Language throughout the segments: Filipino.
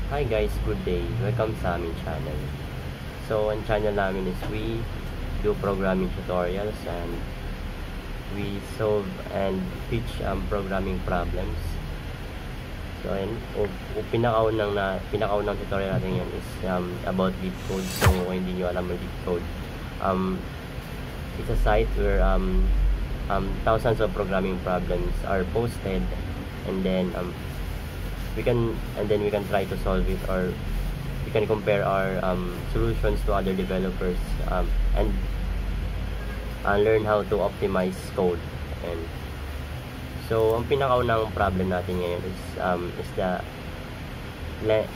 Hi guys, good day. Welcome sa aming channel. So, ang channel namin is we do programming tutorials and we solve and teach programming problems. So, and pinakaunang tutorial natin yan is about LeetCode. So, kung hindi nyo alam ang LeetCode, it's a site where thousands of programming problems are posted, and then we can try to solve it, or we can compare our solutions to other developers and learn how to optimize code. And so ang pinakaunang problem natin ngayon is the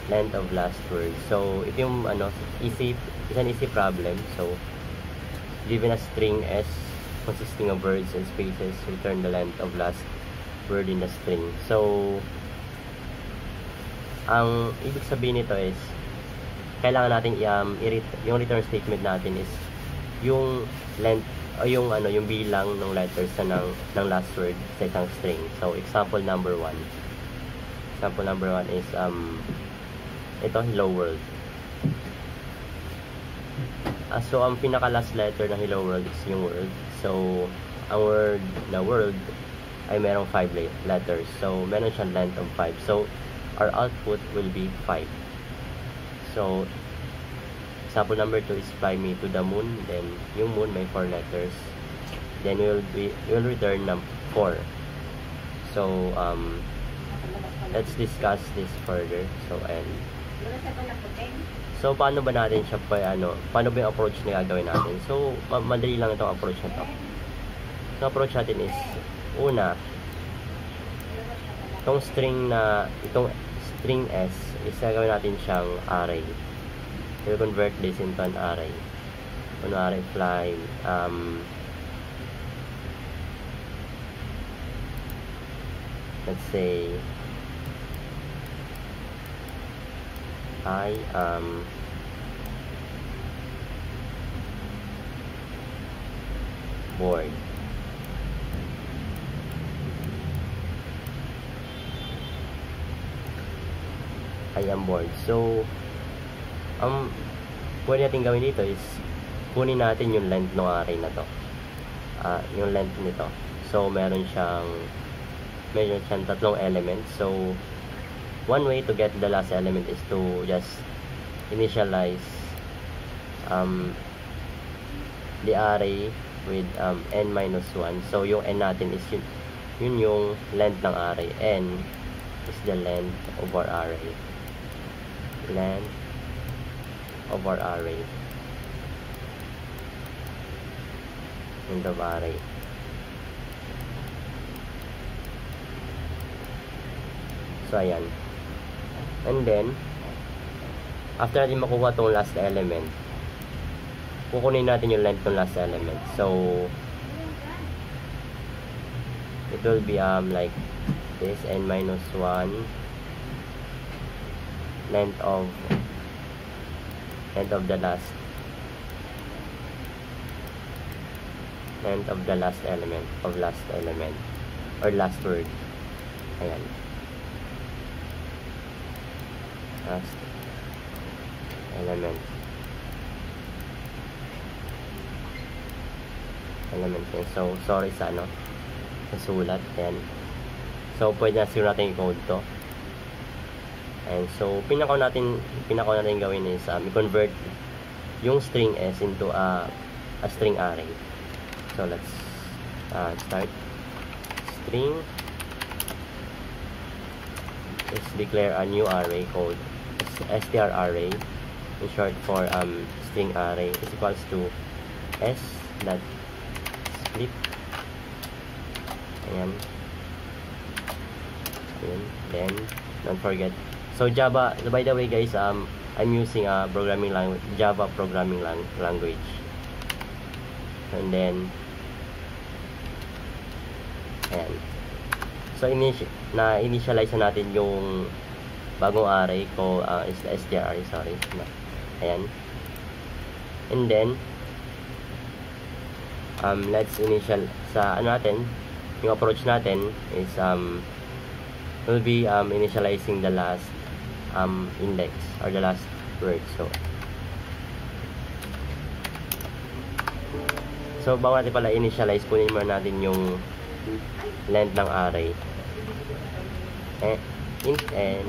length of last word. So ito yung it's an easy problem. So given a string S consisting of words and spaces, return the length of last word in the string. So ang ibig sabihin nito is kailangan natin yung return statement natin is yung length o yung bilang ng letters ng last word sa isang string. So example number 1 is ito, hello world. So ang pinaka last letter ng hello world is yung word. So ang word na world ay merong 5 letters. So meron siyang length of 5. So our output will be 5. So example number 2 is fly me to the moon. Then yung moon may 4 letters. Then we'll return 4. So let's discuss this further. So paano ba natin siya paano ba yung approach na gagawin natin? So madali lang itong approach na to. So approach natin is una, itong string S is gagawin natin siyang array. We'll convert this into an array. Kunwari fly let's say I am bored. I am bored. So pwede natin gawin dito is kunin natin yung length ng array na to, yung length nito. So meron siyang 3 elements. So one way to get the last element is to just initialize the array with n-1. So yung n natin is yun yung length ng array. N is the length of our array. Length of our array. Length of array. So ayan. And then after natin makuha tong last element, kukunin natin yung length ng last element. So it will be like this, n-1 length of the last element or last word. Ayan, last element. So sorry sa sulat. Ayan. So pwede na siguro natin i-code to. And so pinakaw natin gawin is i-convert yung string S into a string array. So let's start. String is declare a new array called strarray, in short for string array, is equals to s dot split. Ayan. Then don't forget, so Java, by the way guys, I'm using a Java programming language. And then ayan. So initialize natin yung bagong array ko, is the str, sorry. Ayan. And then let's initial sa natin, yung approach natin is we'll be initializing the last index or the last word. So bago natin pala initialize, kunin muna natin yung length ng array. Int n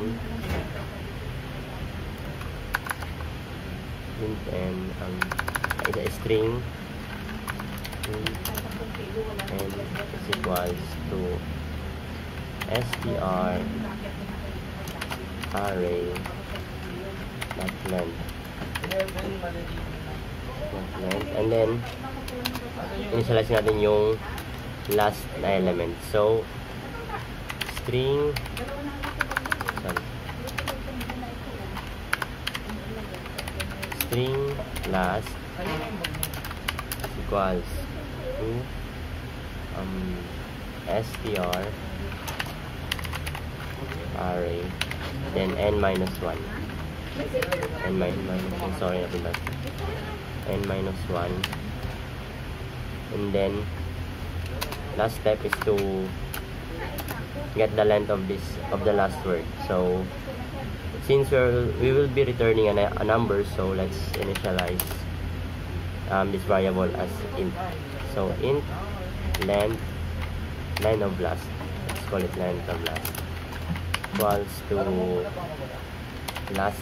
is a string, and is equals to str array length, and then initialize natin yung last na element. So string last equals to str array, then n minus 1, n minus 1, and then last step is to get the length of the last word. So since we will be returning a number, so let's initialize this variable as int. So int length of last, let's call it length of last, equals to last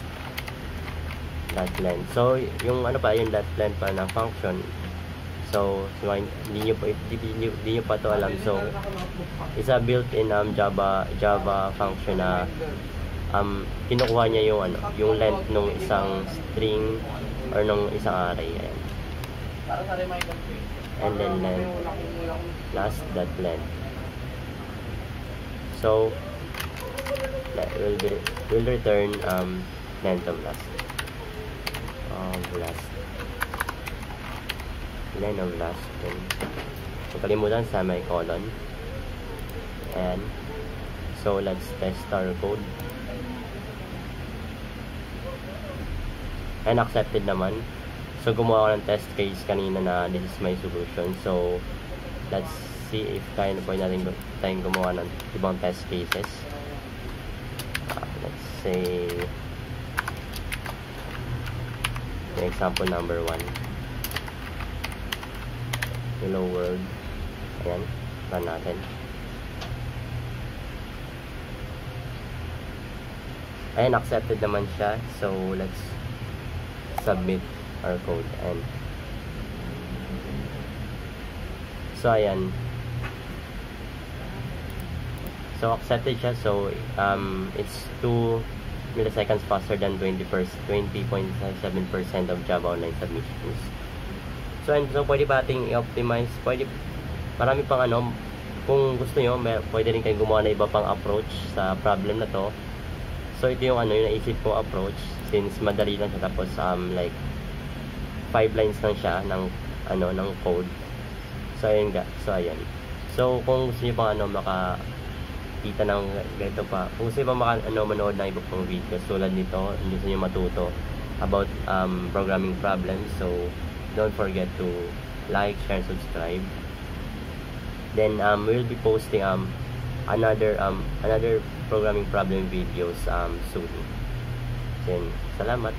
length. So yung yung length pa ng function, so hindi nyo pa to alam. So it's a built-in Java function na kinukuha niya yung length ng isang string or ng isang array. Ayan. And then length last length. So that will return length of last. Length of last. Then kalimutan semicolon. And so let's test our code. And accepted naman. So gumawa ako ng test case kanina na this is my solution. So let's see if kaya na po natin tayong gumawa ng ibang test cases. Let's say example number 1, hello world. Ayan, run natin. Ayan, accepted naman siya. So let's submit our code. And so ayan, so accepted siya. So it's 2 milliseconds faster than 20.7% of Java Online submissions. So pwede ba ating i-optimize? Pwede, marami pang kung gusto nyo, pwede rin kayo gumawa na iba pang approach sa problem na to. So ito yung yung naisip kong approach, since madali lang siya, tapos like 5 lines lang siya ng ng code. So ayan. So kung gusto niyo pang makakita ng ganito pa, kung gusto niyo pang manood ng iba pang video tulad nito, gusto niyo matuto about programming problems, so don't forget to like, share, subscribe. Then we'll be posting another programming problem videos soon. Then salamat.